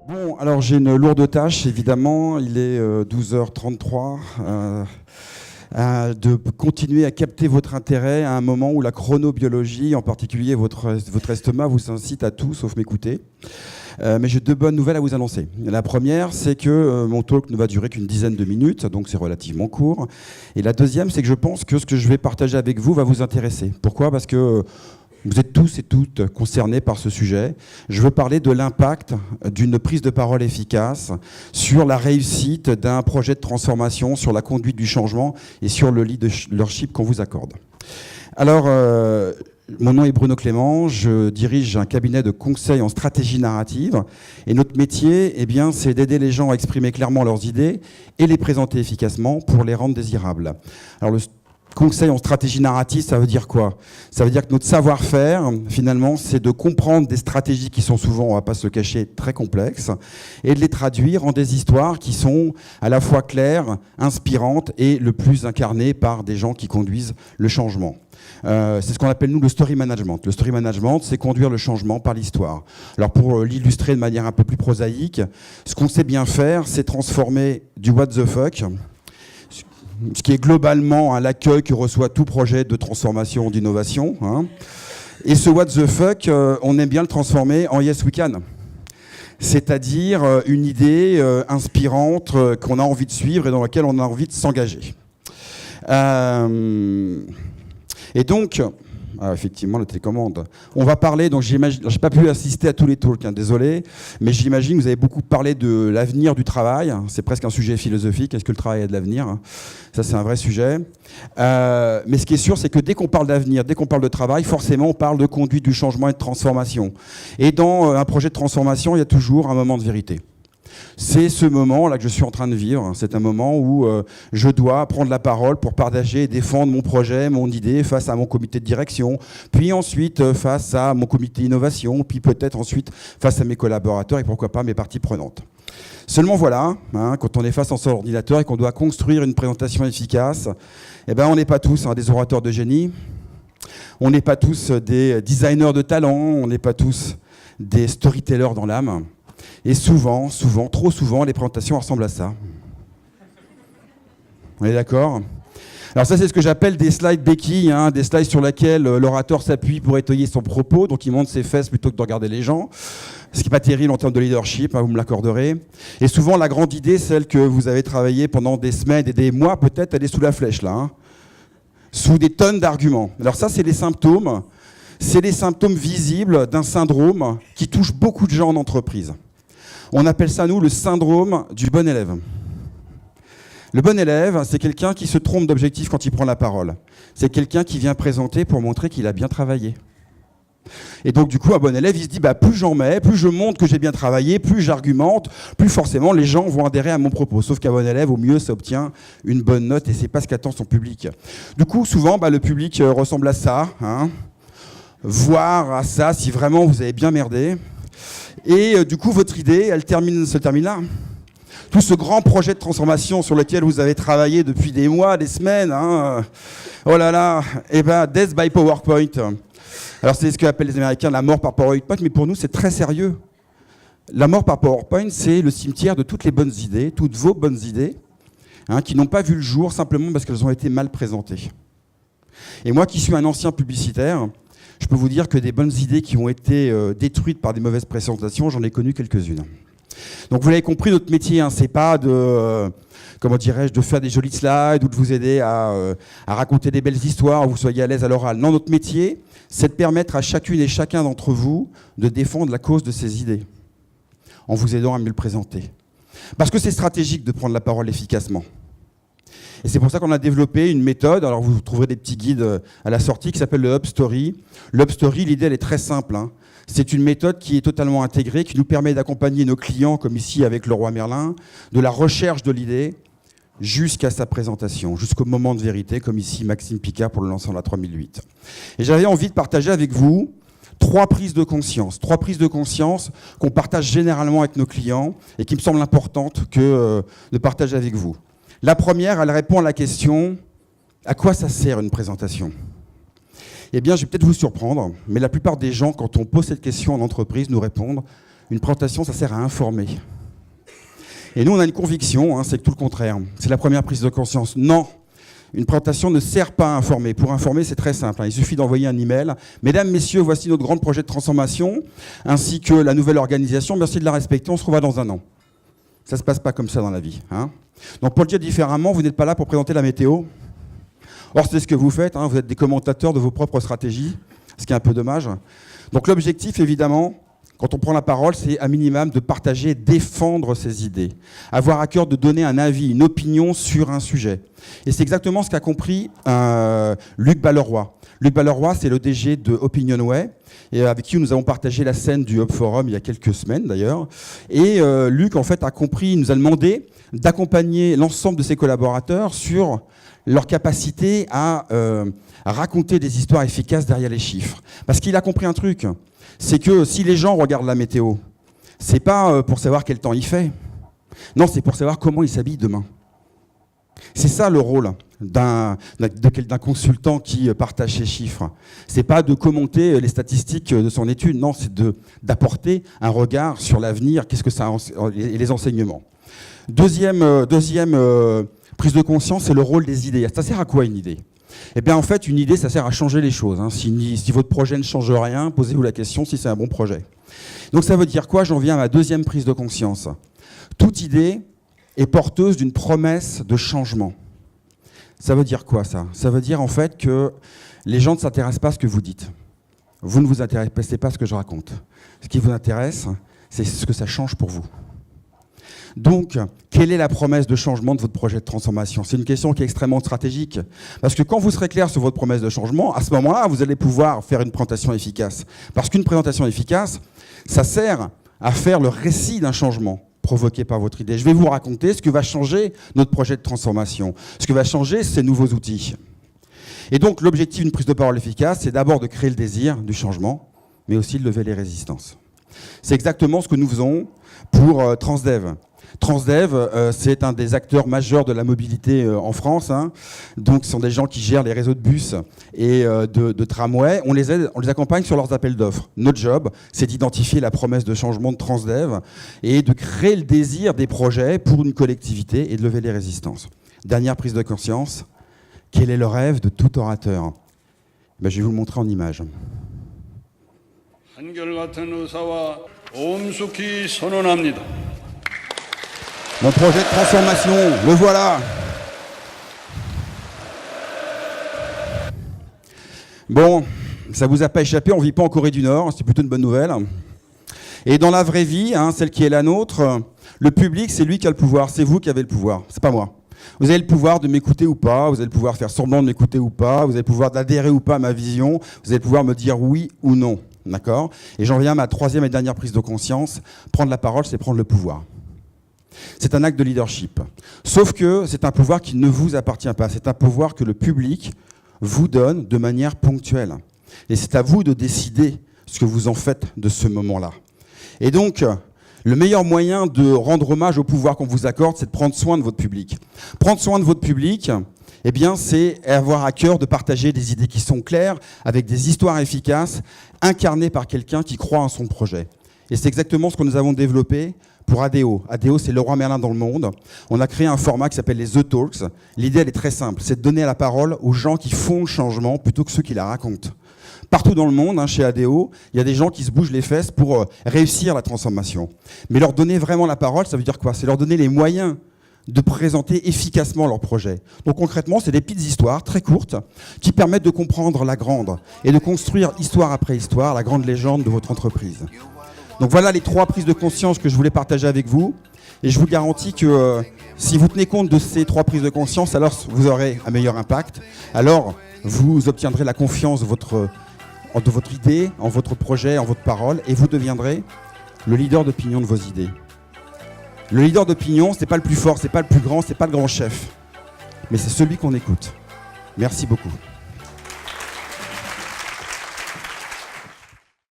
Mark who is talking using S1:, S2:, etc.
S1: Bon, alors j'ai une lourde tâche, évidemment. Il est 12h33. De continuer à capter votre intérêt à un moment où la chronobiologie, en particulier votre estomac, vous incite à tout sauf m'écouter. Mais j'ai deux bonnes nouvelles à vous annoncer. La première, c'est que mon talk ne va durer qu'une dizaine de minutes, donc c'est relativement court. Et la deuxième, c'est que je pense que ce que je vais partager avec vous va vous intéresser. Pourquoi ? Parce que vous êtes tous et toutes concernés par ce sujet. Je veux parler de l'impact d'une prise de parole efficace sur la réussite d'un projet de transformation, sur la conduite du changement et sur le leadership qu'on vous accorde. Alors, mon nom est Bruno Clément, je dirige un cabinet de conseil en stratégie narrative et notre métier, c'est d'aider les gens à exprimer clairement leurs idées et les présenter efficacement pour les rendre désirables. Alors, le conseil en stratégie narrative, ça veut dire quoi ? Ça veut dire que notre savoir-faire, finalement, c'est de comprendre des stratégies qui sont souvent, on ne va pas se le cacher, très complexes, et de les traduire en des histoires qui sont à la fois claires, inspirantes et le plus incarnées par des gens qui conduisent le changement. C'est ce qu'on appelle, nous, le story management. Le story management, c'est conduire le changement par l'histoire. Alors, pour l'illustrer de manière un peu plus prosaïque, ce qu'on sait bien faire, c'est transformer du what the fuck, ce qui est globalement l'accueil que reçoit tout projet de transformation, d'innovation. Et ce what the fuck, on aime bien le transformer en yes we can. C'est-à-dire une idée inspirante qu'on a envie de suivre et dans laquelle on a envie de s'engager. Et donc, effectivement, la télécommande. On va parler, donc j'imagine, j'ai pas pu assister à tous les talks, désolé, mais j'imagine que vous avez beaucoup parlé de l'avenir du travail. C'est presque un sujet philosophique. Est-ce que le travail a de l'avenir ? Ça, c'est un vrai sujet. Mais ce qui est sûr, c'est que dès qu'on parle d'avenir, dès qu'on parle de travail, forcément, on parle de conduite du changement et de transformation. Et dans un projet de transformation, il y a toujours un moment de vérité. C'est ce moment-là que je suis en train de vivre. C'est un moment où je dois prendre la parole pour partager et défendre mon projet, mon idée face à mon comité de direction, puis ensuite face à mon comité d'innovation, puis peut-être ensuite face à mes collaborateurs et pourquoi pas mes parties prenantes. Seulement voilà, quand on est face à son ordinateur et qu'on doit construire une présentation efficace, on n'est pas tous des orateurs de génie, on n'est pas tous des designers de talent, on n'est pas tous des storytellers dans l'âme. Et souvent, trop souvent, les présentations ressemblent à ça. On est d'accord ? Alors ça, c'est ce que j'appelle des slides béquilles, des slides sur lesquels l'orateur s'appuie pour étayer son propos, donc il monte ses fesses plutôt que de regarder les gens, ce qui n'est pas terrible en termes de leadership, vous me l'accorderez. Et souvent, la grande idée, celle que vous avez travaillée pendant des semaines et des mois, peut-être, elle est sous la flèche, là, sous des tonnes d'arguments. Alors ça, c'est les symptômes. C'est les symptômes visibles d'un syndrome qui touche beaucoup de gens en entreprise. On appelle ça, nous, le syndrome du bon élève. Le bon élève, c'est quelqu'un qui se trompe d'objectif quand il prend la parole. C'est quelqu'un qui vient présenter pour montrer qu'il a bien travaillé. Et donc, du coup, un bon élève, il se dit, plus j'en mets, plus je montre que j'ai bien travaillé, plus j'argumente, plus forcément les gens vont adhérer à mon propos. Sauf qu'un bon élève, au mieux, ça obtient une bonne note et c'est pas ce qu'attend son public. Du coup, souvent, le public ressemble à ça, voire à ça, si vraiment vous avez bien merdé. Et du coup, votre idée, elle se termine là. Tout ce grand projet de transformation sur lequel vous avez travaillé depuis des mois, des semaines, oh là là, death by PowerPoint. Alors c'est ce qu'appellent les Américains la mort par PowerPoint, mais pour nous, c'est très sérieux. La mort par PowerPoint, c'est le cimetière de toutes les bonnes idées, toutes vos bonnes idées, qui n'ont pas vu le jour simplement parce qu'elles ont été mal présentées. Et moi qui suis un ancien publicitaire, je peux vous dire que des bonnes idées qui ont été détruites par des mauvaises présentations, j'en ai connu quelques-unes. Donc vous l'avez compris, notre métier, c'est pas de, de faire des jolis slides ou de vous aider à raconter des belles histoires, où vous soyez à l'aise à l'oral. Non, notre métier, c'est de permettre à chacune et chacun d'entre vous de défendre la cause de ses idées, en vous aidant à mieux le présenter. Parce que c'est stratégique de prendre la parole efficacement. Et c'est pour ça qu'on a développé une méthode, alors vous trouverez des petits guides à la sortie, qui s'appelle le Hub Story. Le Hub Story, l'idée, elle est très simple. C'est une méthode qui est totalement intégrée, qui nous permet d'accompagner nos clients, comme ici avec Leroy Merlin, de la recherche de l'idée jusqu'à sa présentation, jusqu'au moment de vérité, comme ici Maxime Picard pour le lancement de la 3008. Et j'avais envie de partager avec vous trois prises de conscience qu'on partage généralement avec nos clients et qui me semblent importantes de partager avec vous. La première, elle répond à la question « À quoi ça sert une présentation ?» Eh bien, je vais peut-être vous surprendre, mais la plupart des gens, quand on pose cette question en entreprise, nous répondent « une présentation, ça sert à informer ». Et nous, on a une conviction, c'est que tout le contraire. C'est la première prise de conscience. Non, une présentation ne sert pas à informer. Pour informer, c'est très simple. Il suffit d'envoyer un email. Mesdames, messieurs, voici notre grand projet de transformation, ainsi que la nouvelle organisation. Merci de la respecter. On se revoit dans un an. Ça ne se passe pas comme ça dans la vie. Donc, pour le dire différemment, vous n'êtes pas là pour présenter la météo. Or, c'est ce que vous faites. Vous êtes des commentateurs de vos propres stratégies, ce qui est un peu dommage. Donc, l'objectif, évidemment, quand on prend la parole, c'est à minimum de partager, défendre ses idées, avoir à cœur de donner un avis, une opinion sur un sujet. Et c'est exactement ce qu'a compris Luc Balleroy. Luc Balleroy, c'est le DG de Opinionway, et avec qui nous avons partagé la scène du Hub Forum il y a quelques semaines d'ailleurs. Et Luc, en fait, a compris, il nous a demandé d'accompagner l'ensemble de ses collaborateurs sur leur capacité à raconter des histoires efficaces derrière les chiffres. Parce qu'il a compris un truc, c'est que si les gens regardent la météo, c'est pas pour savoir quel temps il fait. Non, c'est pour savoir comment ils s'habillent demain. C'est ça le rôle d'un consultant qui partage ses chiffres. C'est pas de commenter les statistiques de son étude, non, c'est d'apporter un regard sur l'avenir, qu'est-ce que ça et les enseignements. Deuxième prise de conscience, c'est le rôle des idées. Ça sert à quoi une idée ? Eh bien, en fait, une idée, ça sert à changer les choses. Si votre projet ne change rien, posez-vous la question si c'est un bon projet. Donc, ça veut dire quoi ? J'en viens à ma deuxième prise de conscience. Toute idée est porteuse d'une promesse de changement. Ça veut dire quoi, ça ? Ça veut dire, en fait, que les gens ne s'intéressent pas à ce que vous dites. Vous ne vous intéressez pas à ce que je raconte. Ce qui vous intéresse, c'est ce que ça change pour vous. Donc, quelle est la promesse de changement de votre projet de transformation ? C'est une question qui est extrêmement stratégique. Parce que quand vous serez clair sur votre promesse de changement, à ce moment-là, vous allez pouvoir faire une présentation efficace. Parce qu'une présentation efficace, ça sert à faire le récit d'un changement provoqué par votre idée. Je vais vous raconter ce que va changer notre projet de transformation. Ce que va changer ces nouveaux outils. Et donc, l'objectif d'une prise de parole efficace, c'est d'abord de créer le désir du changement, mais aussi de lever les résistances. C'est exactement ce que nous faisons pour Transdev. Transdev, c'est un des acteurs majeurs de la mobilité en France. Donc, ce sont des gens qui gèrent les réseaux de bus et de tramway. On les aide, on les accompagne sur leurs appels d'offres. Notre job, c'est d'identifier la promesse de changement de Transdev et de créer le désir des projets pour une collectivité et de lever les résistances. Dernière prise de conscience, quel est le rêve de tout orateur ? Je vais vous le montrer en image. Mon projet de transformation, le voilà. Bon, ça vous a pas échappé, on ne vit pas en Corée du Nord, c'est plutôt une bonne nouvelle. Et dans la vraie vie, celle qui est la nôtre, le public, c'est lui qui a le pouvoir, c'est vous qui avez le pouvoir, c'est pas moi. Vous avez le pouvoir de m'écouter ou pas, vous avez le pouvoir de faire semblant de m'écouter ou pas, vous avez le pouvoir d'adhérer ou pas à ma vision, vous avez le pouvoir de me dire oui ou non, d'accord ? Et j'en viens à ma troisième et dernière prise de conscience, prendre la parole, c'est prendre le pouvoir. C'est un acte de leadership. Sauf que c'est un pouvoir qui ne vous appartient pas. C'est un pouvoir que le public vous donne de manière ponctuelle. Et c'est à vous de décider ce que vous en faites de ce moment-là. Et donc, le meilleur moyen de rendre hommage au pouvoir qu'on vous accorde, c'est de prendre soin de votre public. Prendre soin de votre public, eh bien, c'est avoir à cœur de partager des idées qui sont claires, avec des histoires efficaces, incarnées par quelqu'un qui croit en son projet. Et c'est exactement ce que nous avons développé pour ADO. ADO, c'est Leroy Merlin dans le monde. On a créé un format qui s'appelle les The Talks. L'idée, elle est très simple, c'est de donner la parole aux gens qui font le changement plutôt que ceux qui la racontent. Partout dans le monde, chez ADO, il y a des gens qui se bougent les fesses pour réussir la transformation. Mais leur donner vraiment la parole, ça veut dire quoi ? C'est leur donner les moyens de présenter efficacement leur projet. Donc concrètement, c'est des petites histoires très courtes qui permettent de comprendre la grande et de construire histoire après histoire la grande légende de votre entreprise. Donc voilà les 3 prises de conscience que je voulais partager avec vous. Et je vous garantis que si vous tenez compte de ces 3 prises de conscience, alors vous aurez un meilleur impact. Alors vous obtiendrez la confiance de votre idée, en votre projet, en votre parole, et vous deviendrez le leader d'opinion de vos idées. Le leader d'opinion, c'est pas le plus fort, c'est pas le plus grand, c'est pas le grand chef. Mais c'est celui qu'on écoute. Merci beaucoup.